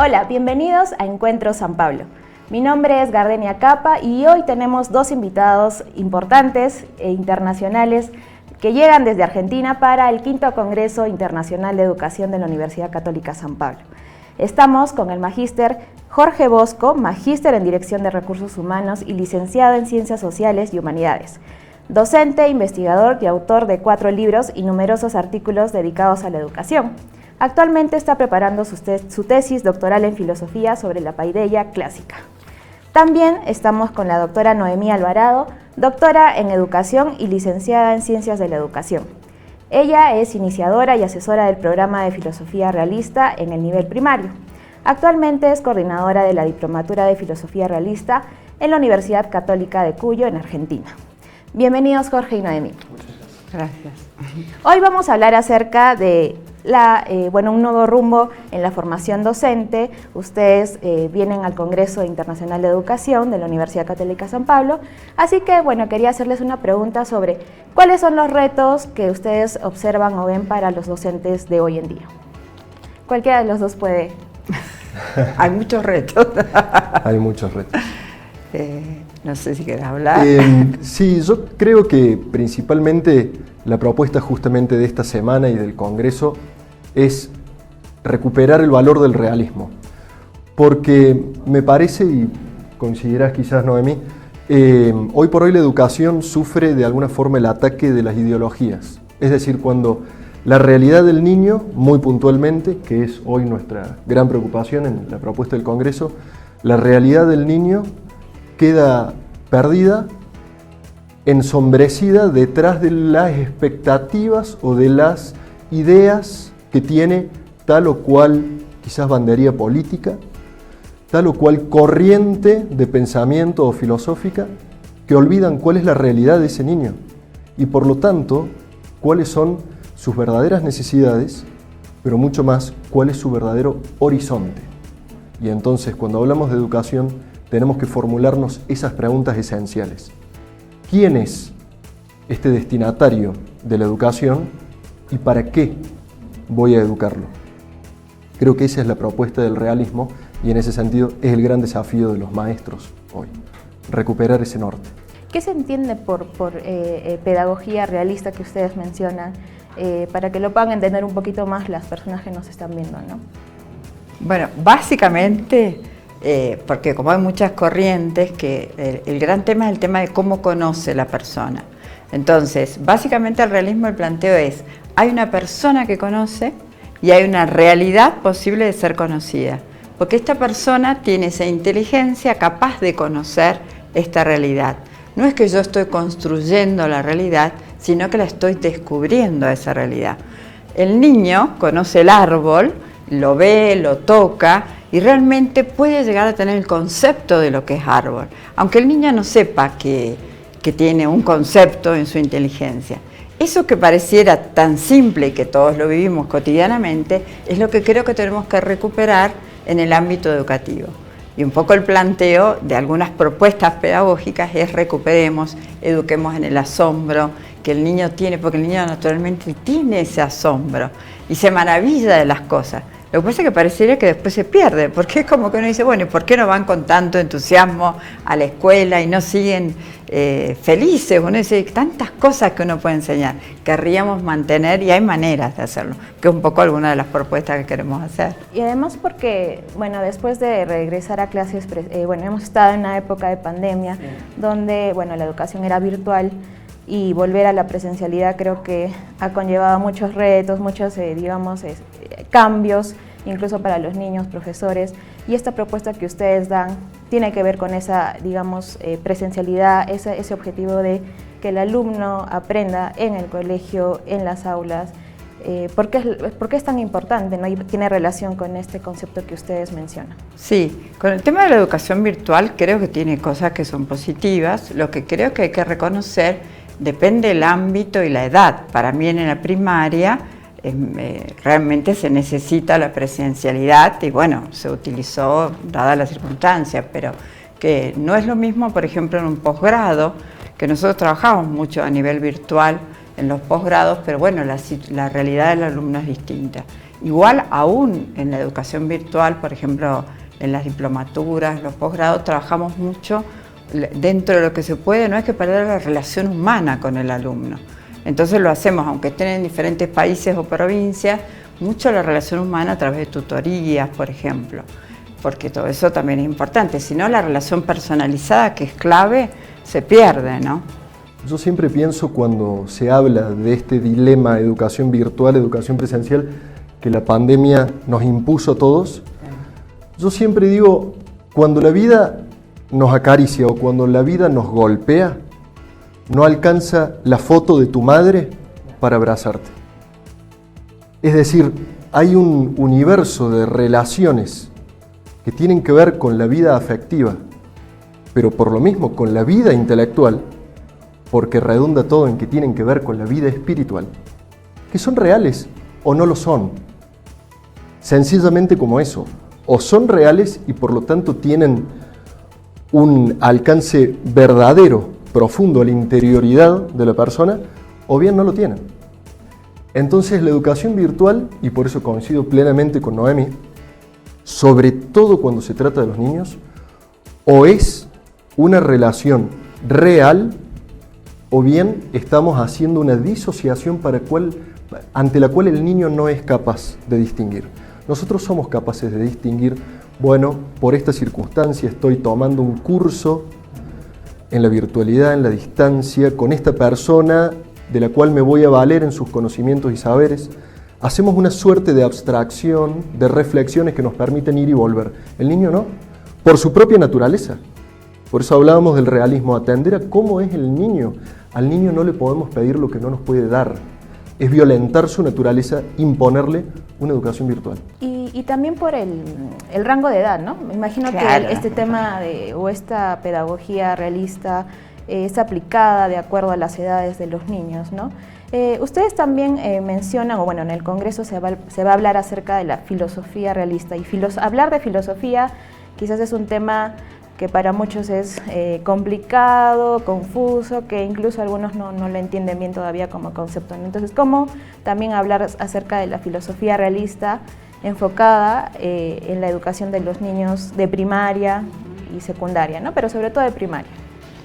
Hola, bienvenidos a Encuentro San Pablo. Mi nombre es Gardenia Capa y hoy tenemos dos invitados importantes e internacionales que llegan desde Argentina para el quinto Congreso Internacional de Educación de la Universidad Católica San Pablo. Estamos con el magíster Jorge Bosco, magíster en Dirección de Recursos Humanos y licenciado en Ciencias Sociales y Humanidades, docente, investigador y autor de 4 libros y numerosos artículos dedicados a la educación. Actualmente está preparando su tesis doctoral en filosofía sobre la paideia clásica. También estamos con la doctora Noemí Alvarado, doctora en educación y licenciada en ciencias de la educación. Ella es iniciadora y asesora del programa de filosofía realista en el nivel primario. Actualmente es coordinadora de la diplomatura de filosofía realista en la Universidad Católica de Cuyo, en Argentina. Bienvenidos Jorge y Noemí. Muchas gracias. Hoy vamos a hablar acerca de un nuevo rumbo en la formación docente. Ustedes vienen al Congreso Internacional de Educación de la Universidad Católica San Pablo, así que quería hacerles una pregunta sobre cuáles son los retos que ustedes observan o ven para los docentes de hoy en día. Cualquiera de los dos puede. Hay muchos retos. Hay muchos retos. No sé si querés hablar. Sí, yo creo que principalmente la propuesta justamente de esta semana y del Congreso es recuperar el valor del realismo. Porque me parece, y coincidirás quizás Noemí, hoy por hoy la educación sufre de alguna forma el ataque de las ideologías. Es decir, cuando la realidad del niño, muy puntualmente, que es hoy nuestra gran preocupación en la propuesta del Congreso, la realidad del niño queda perdida, ensombrecida detrás de las expectativas o de las ideas que tiene tal o cual quizás bandería política, tal o cual corriente de pensamiento o filosófica, que olvidan cuál es la realidad de ese niño y por lo tanto cuáles son sus verdaderas necesidades, pero mucho más cuál es su verdadero horizonte. Y entonces cuando hablamos de educación tenemos que formularnos esas preguntas esenciales. ¿Quién es este destinatario de la educación y para qué voy a educarlo? Creo que esa es la propuesta del realismo y en ese sentido es el gran desafío de los maestros hoy, recuperar ese norte. ¿Qué se entiende por pedagogía realista que ustedes mencionan, para que lo puedan entender un poquito más las personas que nos están viendo, ¿no? Bueno, básicamente, porque como hay muchas corrientes, que el gran tema es el tema de cómo conoce la persona. Entonces, básicamente el realismo, el planteo es, hay una persona que conoce y hay una realidad posible de ser conocida, porque esta persona tiene esa inteligencia capaz de conocer esta realidad. No es que yo estoy construyendo la realidad, sino que la estoy descubriendo a esa realidad. El niño conoce el árbol, lo ve, lo toca y realmente puede llegar a tener el concepto de lo que es árbol, aunque el niño no sepa que tiene un concepto en su inteligencia. Eso que pareciera tan simple y que todos lo vivimos cotidianamente es lo que creo que tenemos que recuperar en el ámbito educativo. Y un poco el planteo de algunas propuestas pedagógicas es recuperemos, eduquemos en el asombro que el niño tiene, porque el niño naturalmente tiene ese asombro y se maravilla de las cosas. Lo que pasa es que parecería que después se pierde, porque es como que uno dice, bueno, ¿y por qué no van con tanto entusiasmo a la escuela y no siguen felices? Uno dice, tantas cosas que uno puede enseñar, querríamos mantener y hay maneras de hacerlo, que es un poco alguna de las propuestas que queremos hacer. Y además porque, después de regresar a clases, hemos estado en una época de pandemia, sí, donde, la educación era virtual, y volver a la presencialidad creo que ha conllevado muchos retos, muchos, cambios, incluso para los niños, profesores, y esta propuesta que ustedes dan tiene que ver con esa, presencialidad, ese objetivo de que el alumno aprenda en el colegio, en las aulas. ¿Por qué es tan importante, ¿no? Y tiene relación con este concepto que ustedes mencionan? Sí, con el tema de la educación virtual creo que tiene cosas que son positivas. Lo que creo que hay que reconocer depende del ámbito y la edad. Para mí en la primaria realmente se necesita la presencialidad y se utilizó dadas las circunstancias, pero que no es lo mismo, por ejemplo, en un posgrado, que nosotros trabajamos mucho a nivel virtual en los posgrados, pero la realidad del alumno es distinta. Igual aún en la educación virtual, por ejemplo, en las diplomaturas, los posgrados, trabajamos mucho dentro de lo que se puede, no hay que perder la relación humana con el alumno. Entonces lo hacemos, aunque estén en diferentes países o provincias, mucho la relación humana a través de tutorías, por ejemplo, porque todo eso también es importante. Si no, la relación personalizada, que es clave, se pierde, ¿no? Yo siempre pienso cuando se habla de este dilema educación virtual, educación presencial, que la pandemia nos impuso a todos, yo siempre digo, cuando la vida nos acaricia o cuando la vida nos golpea, no alcanza la foto de tu madre para abrazarte. Es decir, hay un universo de relaciones que tienen que ver con la vida afectiva, pero por lo mismo con la vida intelectual, porque redunda todo en que tienen que ver con la vida espiritual, que son reales o no lo son. Sencillamente como eso, o son reales y por lo tanto tienen un alcance verdadero, profundo a la interioridad de la persona, o bien no lo tienen. Entonces la educación virtual, y por eso coincido plenamente con Noemi, sobre todo cuando se trata de los niños, o es una relación real, o bien estamos haciendo una disociación ante la cual el niño no es capaz de distinguir. Nosotros somos capaces de distinguir, bueno, por esta circunstancia estoy tomando un curso en la virtualidad, en la distancia, con esta persona de la cual me voy a valer en sus conocimientos y saberes. Hacemos una suerte de abstracción, de reflexiones que nos permiten ir y volver. El niño no, por su propia naturaleza. Por eso hablábamos del realismo, atender a cómo es el niño. Al niño no le podemos pedir lo que no nos puede dar. Es violentar su naturaleza, imponerle una educación virtual. Y también por el rango de edad, ¿no? Me imagino Claro. que este tema o esta pedagogía realista es aplicada de acuerdo a las edades de los niños, ¿no? Ustedes también mencionan, o bueno, en el Congreso se va a hablar acerca de la filosofía realista, y hablar de filosofía quizás es un tema que para muchos es complicado, confuso, que incluso algunos no lo entienden bien todavía como concepto. Entonces, ¿cómo también hablar acerca de la filosofía realista enfocada en la educación de los niños de primaria y secundaria, ¿no? Pero sobre todo de primaria?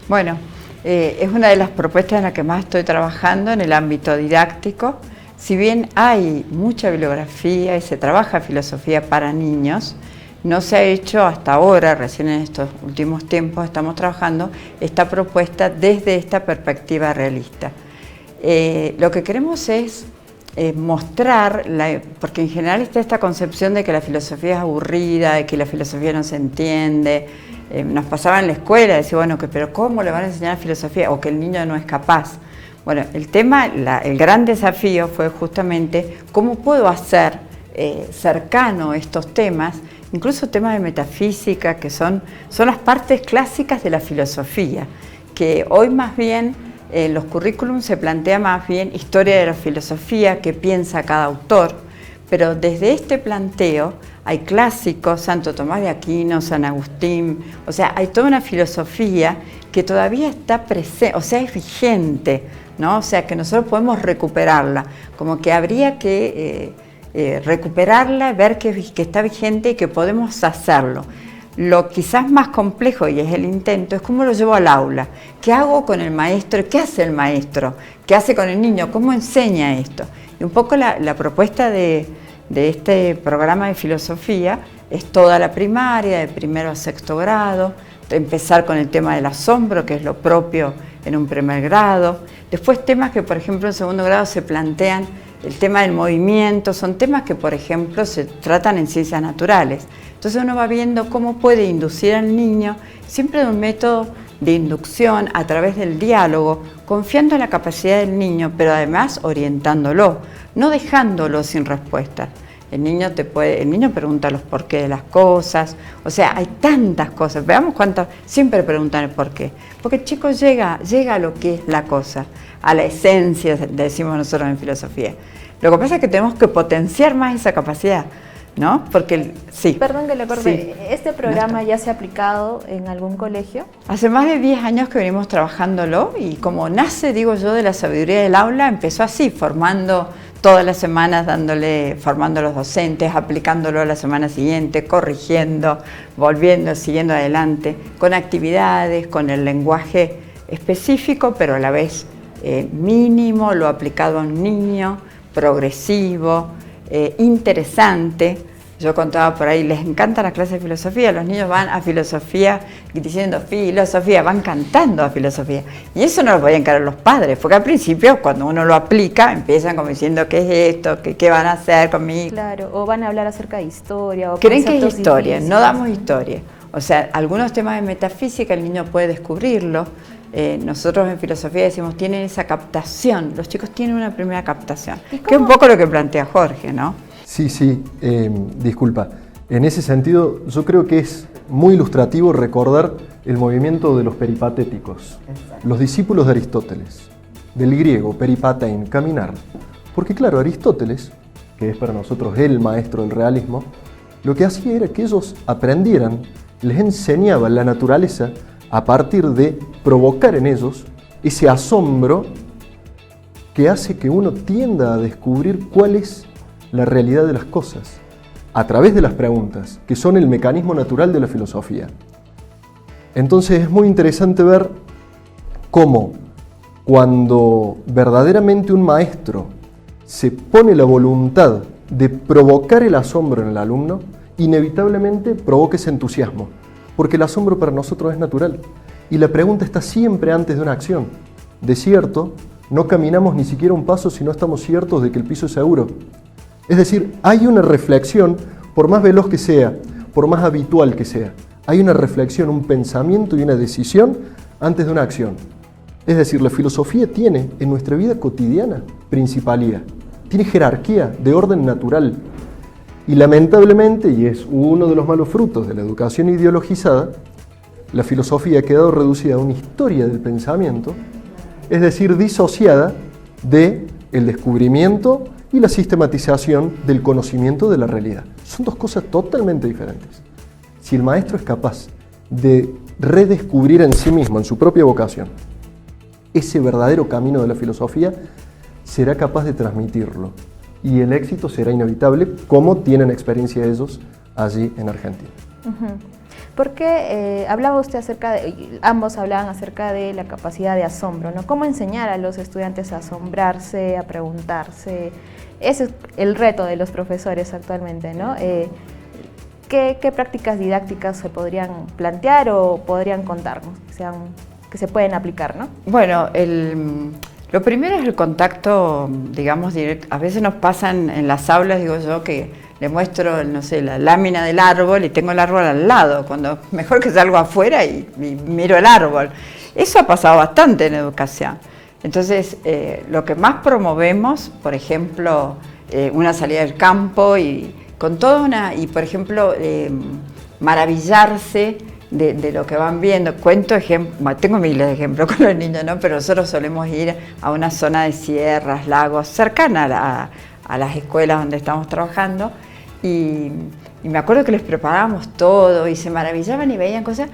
Bueno, es una de las propuestas en las que más estoy trabajando en el ámbito didáctico. Si bien hay mucha bibliografía y se trabaja filosofía para niños, no se ha hecho hasta ahora, recién en estos últimos tiempos estamos trabajando esta propuesta desde esta perspectiva realista. Lo que queremos es mostrar, porque en general está esta concepción de que la filosofía es aburrida, de que la filosofía no se entiende. Nos pasaba en la escuela, decir, bueno, pero ¿cómo le van a enseñar filosofía? O que el niño no es capaz. Bueno, el tema, el gran desafío fue justamente cómo puedo hacer cercano estos temas, incluso temas de metafísica, que son las partes clásicas de la filosofía, que hoy más bien en los currículums se plantea más bien historia de la filosofía, qué piensa cada autor, pero desde este planteo hay clásicos, Santo Tomás de Aquino, San Agustín, o sea, hay toda una filosofía que todavía está presente, o sea, es vigente, ¿no? O sea, que nosotros podemos recuperarla, como que habría que recuperarla, ver que está vigente y que podemos hacerlo. Lo quizás más complejo, y es el intento, es cómo lo llevo al aula. ¿Qué hago con el maestro? ¿Qué hace el maestro? ¿Qué hace con el niño? ¿Cómo enseña esto? Y un poco la propuesta de este programa de filosofía es toda la primaria, de primero a sexto grado, empezar con el tema del asombro, que es lo propio en un primer grado. Después temas que, por ejemplo, en segundo grado se plantean, el tema del movimiento, son temas que, por ejemplo, se tratan en ciencias naturales. Entonces uno va viendo cómo puede inducir al niño, siempre de un método de inducción a través del diálogo, confiando en la capacidad del niño, pero además orientándolo, no dejándolo sin respuesta. El niño pregunta los porqué de las cosas, o sea, hay tantas cosas, veamos cuántas, siempre preguntan el porqué, porque el chico llega a lo que es la cosa, a la esencia, decimos nosotros en filosofía. Lo que pasa es que tenemos que potenciar más esa capacidad, ¿no? Porque, sí. Perdón que le corte, Sí. ¿este programa ya se ha aplicado en algún colegio? Hace más de 10 años que venimos trabajándolo y como nace, digo yo, de la sabiduría del aula, empezó así, formando todas las semanas formando a los docentes, aplicándolo a la semana siguiente, corrigiendo, volviendo, siguiendo adelante, con actividades, con el lenguaje específico, pero a la vez mínimo, lo aplicado a un niño, progresivo, interesante. Yo contaba por ahí, les encanta la clase de filosofía, los niños van a filosofía diciendo filosofía, van cantando a filosofía. Y eso no lo podían encarar los padres, porque al principio cuando uno lo aplica empiezan como diciendo qué es esto, qué van a hacer conmigo. Claro, o van a hablar acerca de historia. O creen que es historia, difíciles. no damos historia. O sea, algunos temas de metafísica el niño puede descubrirlo. Nosotros en filosofía decimos, tienen esa captación, los chicos tienen una primera captación, que es un poco lo que plantea Jorge, ¿no? Sí, disculpa. En ese sentido, yo creo que es muy ilustrativo recordar el movimiento de los peripatéticos, los discípulos de Aristóteles, del griego peripatein, caminar. Porque claro, Aristóteles, que es para nosotros el maestro del realismo, lo que hacía era que ellos aprendieran, les enseñaba la naturaleza a partir de provocar en ellos ese asombro que hace que uno tienda a descubrir cuál es la realidad de las cosas, a través de las preguntas, que son el mecanismo natural de la filosofía. Entonces es muy interesante ver cómo cuando verdaderamente un maestro se pone la voluntad de provocar el asombro en el alumno, inevitablemente provoca ese entusiasmo, porque el asombro para nosotros es natural y la pregunta está siempre antes de una acción. De cierto, no caminamos ni siquiera un paso si no estamos ciertos de que el piso es seguro. Es decir, hay una reflexión, por más veloz que sea, por más habitual que sea, hay una reflexión, un pensamiento y una decisión antes de una acción. Es decir, la filosofía tiene en nuestra vida cotidiana principalía, tiene jerarquía de orden natural. Y lamentablemente, y es uno de los malos frutos de la educación ideologizada, la filosofía ha quedado reducida a una historia del pensamiento, es decir, disociada del descubrimiento y la sistematización del conocimiento de la realidad. Son dos cosas totalmente diferentes. Si el maestro es capaz de redescubrir en sí mismo, en su propia vocación, ese verdadero camino de la filosofía, será capaz de transmitirlo. Y el éxito será inevitable, como tienen experiencia ellos allí en Argentina. Porque hablaba usted ambos hablaban acerca de la capacidad de asombro, ¿no? ¿Cómo enseñar a los estudiantes a asombrarse, a preguntarse? Ese es el reto de los profesores actualmente, ¿no? ¿Qué prácticas didácticas se podrían plantear o podrían contarnos, que se pueden aplicar, ¿no? Bueno, lo primero es el contacto, digamos, directo. A veces nos pasan en las aulas, digo yo, que le muestro, no sé, la lámina del árbol y tengo el árbol al lado, cuando mejor que salgo afuera y miro el árbol. Eso ha pasado bastante en educación. Entonces, lo que más promovemos, por ejemplo, una salida del campo y con toda y por ejemplo, maravillarse de lo que van viendo. Cuento ejemplos, tengo miles de ejemplos con los niños, ¿no? Pero nosotros solemos ir a una zona de sierras, lagos, cercana a las escuelas donde estamos trabajando y me acuerdo que les preparábamos todo y se maravillaban y veían cosas.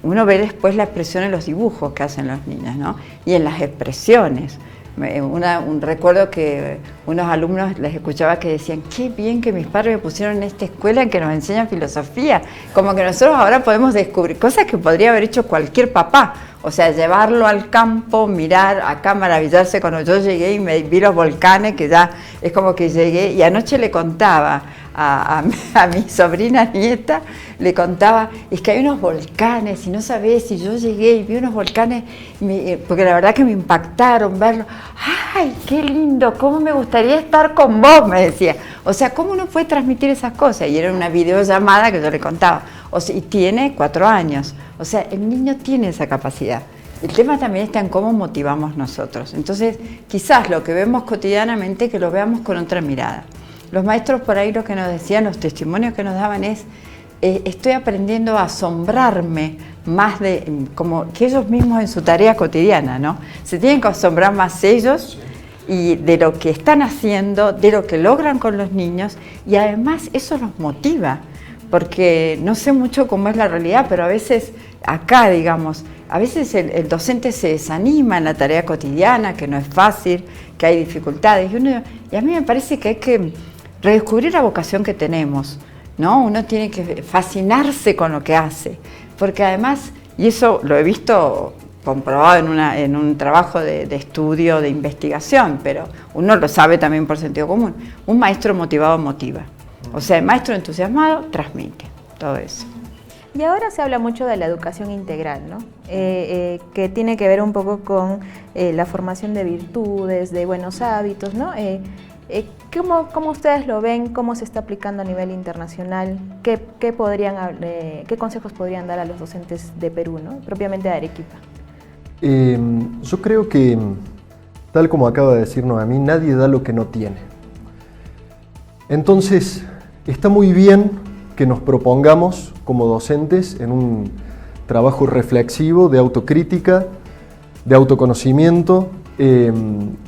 Uno ve después la expresión en los dibujos que hacen los niños, ¿no? Y en las expresiones. Un recuerdo que unos alumnos les escuchaba que decían, qué bien que mis padres me pusieron en esta escuela en que nos enseñan filosofía, como que nosotros ahora podemos descubrir cosas que podría haber hecho cualquier papá, o sea, llevarlo al campo, mirar acá, maravillarse. Cuando yo llegué y me vi los volcanes, que ya es como que llegué, y anoche le contaba a mi sobrina nieta, le contaba, es que hay unos volcanes y no sabés, si yo llegué y vi unos volcanes, porque la verdad que me impactaron verlos. ¡Ay, qué lindo! ¿Cómo me gustaría estar con vos? Me decía. O sea, ¿cómo uno puede transmitir esas cosas? Y era una videollamada que yo le contaba. O sea, y tiene 4 años. O sea, el niño tiene esa capacidad. El tema también está en cómo motivamos nosotros. Entonces, quizás lo que vemos cotidianamente, que lo veamos con otra mirada. Los maestros por ahí lo que nos decían, los testimonios que nos daban es, estoy aprendiendo a asombrarme más como que ellos mismos en su tarea cotidiana, ¿no? Se tienen que asombrar más ellos y de lo que están haciendo, de lo que logran con los niños, y además eso los motiva, porque no sé mucho cómo es la realidad, pero a veces acá, digamos, a veces el docente se desanima en la tarea cotidiana, que no es fácil, que hay dificultades. Y a mí me parece que hay que redescubrir la vocación que tenemos, ¿no? Uno tiene que fascinarse con lo que hace, porque además, y eso lo he visto comprobado en un trabajo de estudio, de investigación, pero uno lo sabe también por sentido común, un maestro motivado motiva. O sea, el maestro entusiasmado transmite todo eso. Y ahora se habla mucho de la educación integral, ¿no? Que tiene que ver un poco con la formación de virtudes, de buenos hábitos, ¿no? ¿Cómo ustedes lo ven? ¿Cómo se está aplicando a nivel internacional? ¿Qué consejos podrían dar a los docentes de Perú, ¿no? Propiamente de Arequipa? Yo creo que, tal como acaba de decir Noemí, nadie da lo que no tiene. Entonces, está muy bien que nos propongamos como docentes en un trabajo reflexivo, de autocrítica, de autoconocimiento,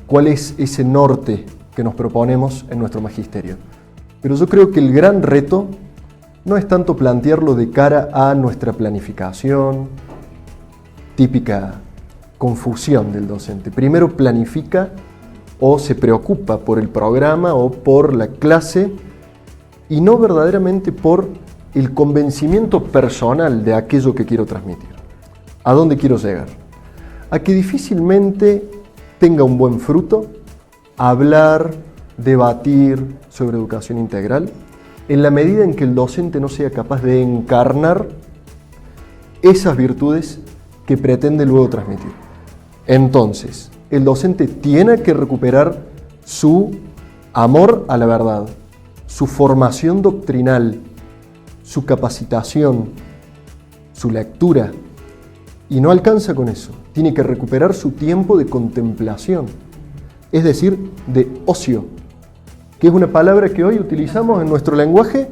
cuál es ese norte que nos proponemos en nuestro magisterio. Pero yo creo que el gran reto no es tanto plantearlo de cara a nuestra planificación, típica confusión del docente. Primero planifica o se preocupa por el programa o por la clase y no verdaderamente por el convencimiento personal de aquello que quiero transmitir. ¿A dónde quiero llegar? A que difícilmente tenga un buen fruto hablar, debatir sobre educación integral en la medida en que el docente no sea capaz de encarnar esas virtudes que pretende luego transmitir. Entonces, el docente tiene que recuperar su amor a la verdad, su formación doctrinal, su capacitación, su lectura, y no alcanza con eso. Tiene que recuperar su tiempo de contemplación, es decir, de ocio, que es una palabra que hoy utilizamos en nuestro lenguaje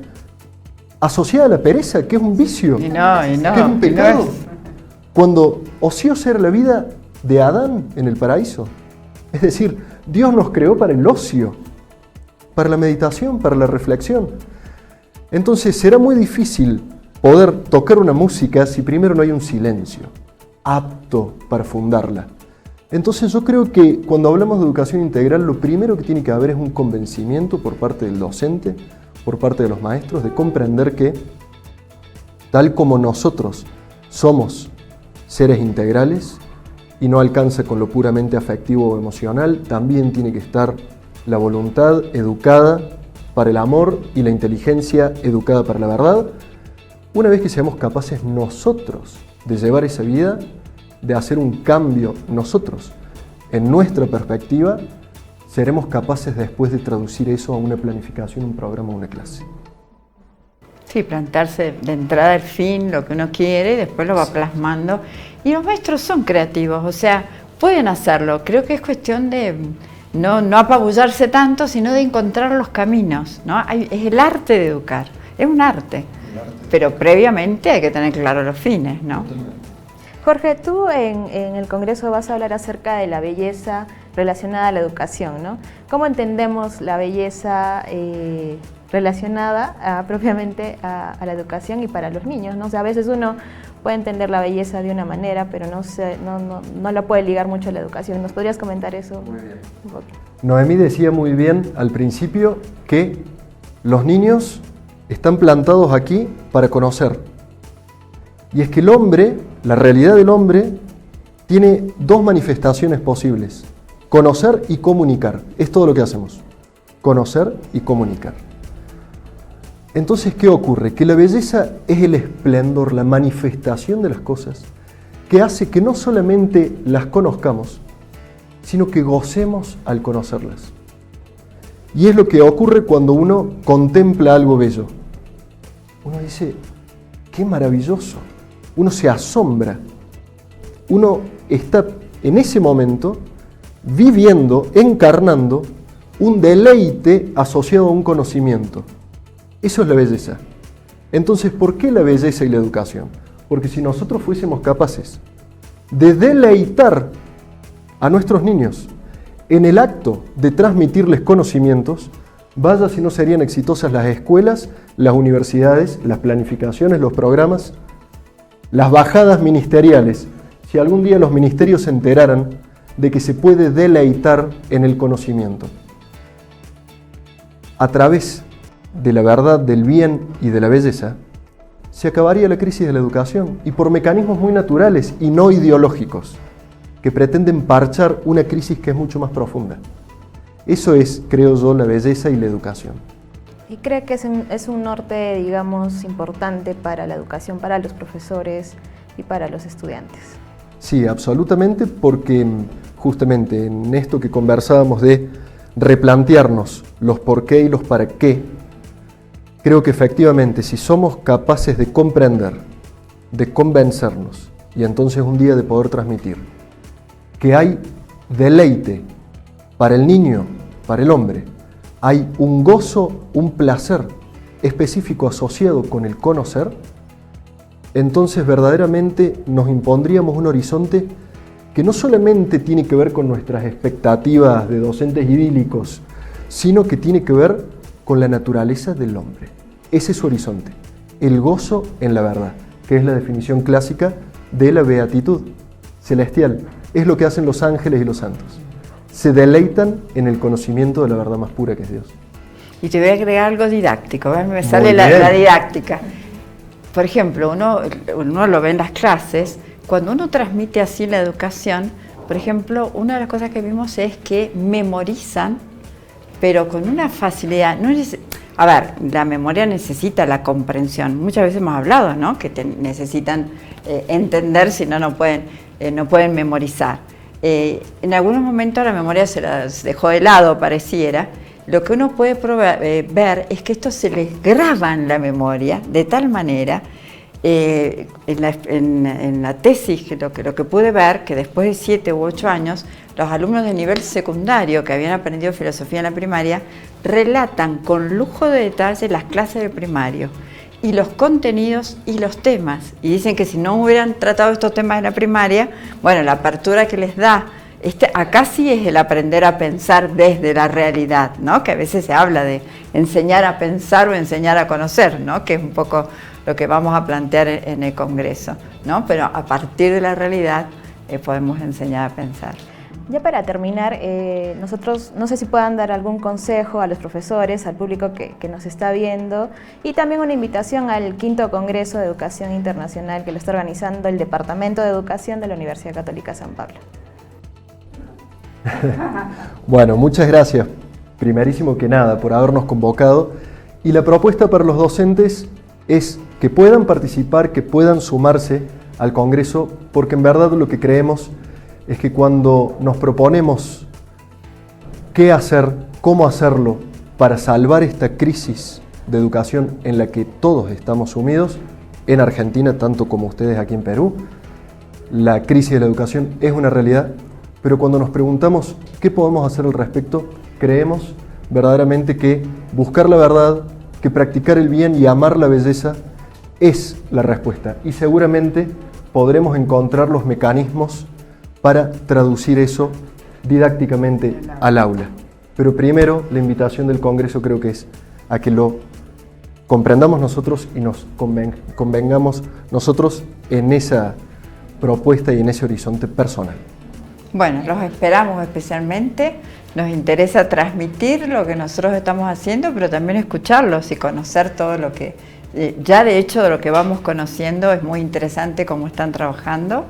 asociada a la pereza, que es un vicio, que es un pecado. Cuando ociosa era la vida de Adán en el paraíso. Es decir, Dios nos creó para el ocio, para la meditación, para la reflexión. Entonces será muy difícil poder tocar una música si primero no hay un silencio apto para fundarla. Entonces yo creo que cuando hablamos de educación integral, lo primero que tiene que haber es un convencimiento por parte del docente, por parte de los maestros, de comprender que tal como nosotros somos seres integrales y no alcanza con lo puramente afectivo o emocional, también tiene que estar la voluntad educada para el amor y la inteligencia educada para la verdad. Una vez que seamos capaces nosotros de llevar esa vida, de hacer un cambio nosotros en nuestra perspectiva, seremos capaces después de traducir eso a una planificación, un programa, una clase. Sí, plantarse de entrada al fin lo que uno quiere y después lo va plasmando. Y los maestros son creativos, o sea, pueden hacerlo. Creo que es cuestión de no apabullarse tanto, sino de encontrar los caminos, ¿no? Es el arte de educar, es un arte. Pero previamente hay que tener claro los fines, ¿no? Jorge, tú en el Congreso vas a hablar acerca de la belleza relacionada a la educación, ¿no? ¿Cómo entendemos la belleza relacionada propiamente a la educación y para los niños, ¿no? O sea, a veces uno puede entender la belleza de una manera, pero no la puede ligar mucho a la educación. ¿Nos podrías comentar eso? Muy bien. Noemí decía muy bien al principio que los niños están plantados aquí para conocer. Y es que el hombre, la realidad del hombre, tiene dos manifestaciones posibles: conocer y comunicar. Es todo lo que hacemos. Conocer y comunicar. Entonces, ¿qué ocurre? Que la belleza es el esplendor, la manifestación de las cosas, que hace que no solamente las conozcamos, sino que gocemos al conocerlas. Y es lo que ocurre cuando uno contempla algo bello. Uno dice, ¡qué maravilloso! Uno se asombra. Uno está en ese momento viviendo, encarnando un deleite asociado a un conocimiento. Eso es la belleza. Entonces, ¿por qué la belleza y la educación? Porque si nosotros fuésemos capaces de deleitar a nuestros niños en el acto de transmitirles conocimientos, vaya si no serían exitosas las escuelas, las universidades, las planificaciones, los programas, las bajadas ministeriales, si algún día los ministerios se enteraran de que se puede deleitar en el conocimiento. A través de la verdad, del bien y de la belleza, se acabaría la crisis de la educación, y por mecanismos muy naturales y no ideológicos, que pretenden parchar una crisis que es mucho más profunda. Eso es, creo yo, la belleza y la educación. ¿Y cree que es un norte, digamos, importante para la educación, para los profesores y para los estudiantes? Sí, absolutamente, porque justamente en esto que conversábamos de replantearnos los por qué y los para qué, creo que efectivamente si somos capaces de comprender, de convencernos y entonces un día de poder transmitir que hay deleite para el niño, para el hombre, hay un gozo, un placer específico asociado con el conocer, entonces verdaderamente nos impondríamos un horizonte que no solamente tiene que ver con nuestras expectativas de docentes idílicos, sino que tiene que ver con la naturaleza del hombre. Ese es su horizonte, el gozo en la verdad, que es la definición clásica de la beatitud celestial. Es lo que hacen los ángeles y los santos. Se deleitan en el conocimiento de la verdad más pura que es Dios. Y te voy a agregar algo didáctico, ¿ves? Me sale la didáctica. Por ejemplo, uno lo ve en las clases, cuando uno transmite así la educación, por ejemplo, una de las cosas que vimos es que memorizan, pero con una facilidad. A ver, la memoria necesita la comprensión. Muchas veces hemos hablado, ¿no? Que necesitan entender, si no, no pueden memorizar. En algunos momentos la memoria se las dejó de lado, pareciera. Lo que uno puede ver es que esto se les graba en la memoria de tal manera, en la tesis, lo que pude ver, que después de 7 u 8 años, los alumnos de nivel secundario que habían aprendido filosofía en la primaria relatan con lujo de detalle las clases de primario y los contenidos y los temas. Y dicen que si no hubieran tratado estos temas en la primaria, bueno, la apertura que les da, acá sí es el aprender a pensar desde la realidad, ¿no? Que a veces se habla de enseñar a pensar o enseñar a conocer, ¿no? Que es un poco lo que vamos a plantear en el Congreso, ¿no? Pero a partir de la realidad podemos enseñar a pensar. Ya para terminar, nosotros no sé si puedan dar algún consejo a los profesores, al público que nos está viendo, y también una invitación al 5º Congreso de Educación Internacional que lo está organizando el Departamento de Educación de la Universidad Católica San Pablo. Bueno, muchas gracias, primerísimo que nada, por habernos convocado, y la propuesta para los docentes es que puedan participar, que puedan sumarse al Congreso, porque en verdad lo que creemos es que cuando nos proponemos qué hacer, cómo hacerlo para salvar esta crisis de educación en la que todos estamos sumidos, en Argentina tanto como ustedes aquí en Perú, la crisis de la educación es una realidad, pero cuando nos preguntamos qué podemos hacer al respecto, creemos verdaderamente que buscar la verdad, que practicar el bien y amar la belleza es la respuesta, y seguramente podremos encontrar los mecanismos para traducir eso didácticamente al aula. Pero primero, la invitación del Congreso creo que es a que lo comprendamos nosotros y nos convengamos nosotros en esa propuesta y en ese horizonte personal. Bueno, los esperamos especialmente, nos interesa transmitir lo que nosotros estamos haciendo, pero también escucharlos y conocer todo lo que, ya de hecho de lo que vamos conociendo es muy interesante cómo están trabajando,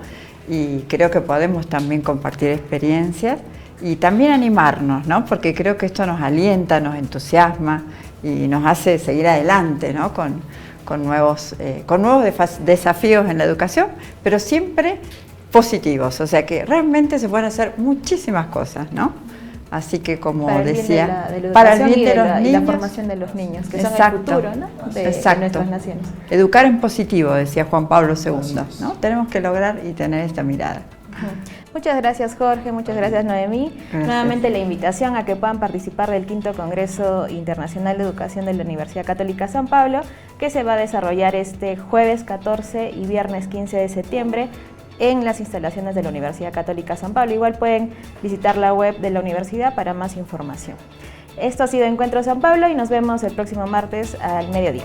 y creo que podemos también compartir experiencias y también animarnos, ¿no? Porque creo que esto nos alienta, nos entusiasma y nos hace seguir adelante, ¿no? con nuevos desafíos en la educación, pero siempre positivos, o sea que realmente se pueden hacer muchísimas cosas, ¿no? Así que como decía, para el bien de los niños y la formación de los niños, que son el futuro, ¿no? de nuestras naciones. Educar en positivo, decía Juan Pablo II, ¿no? Tenemos que lograr y tener esta mirada. Muchas gracias, Jorge, muchas gracias, Noemí. Gracias. Nuevamente la invitación a que puedan participar del 5º Congreso Internacional de Educación de la Universidad Católica San Pablo, que se va a desarrollar este jueves 14 y viernes 15 de septiembre en las instalaciones de la Universidad Católica San Pablo. Igual pueden visitar la web de la universidad para más información. Esto ha sido Encuentro San Pablo y nos vemos el próximo martes al mediodía.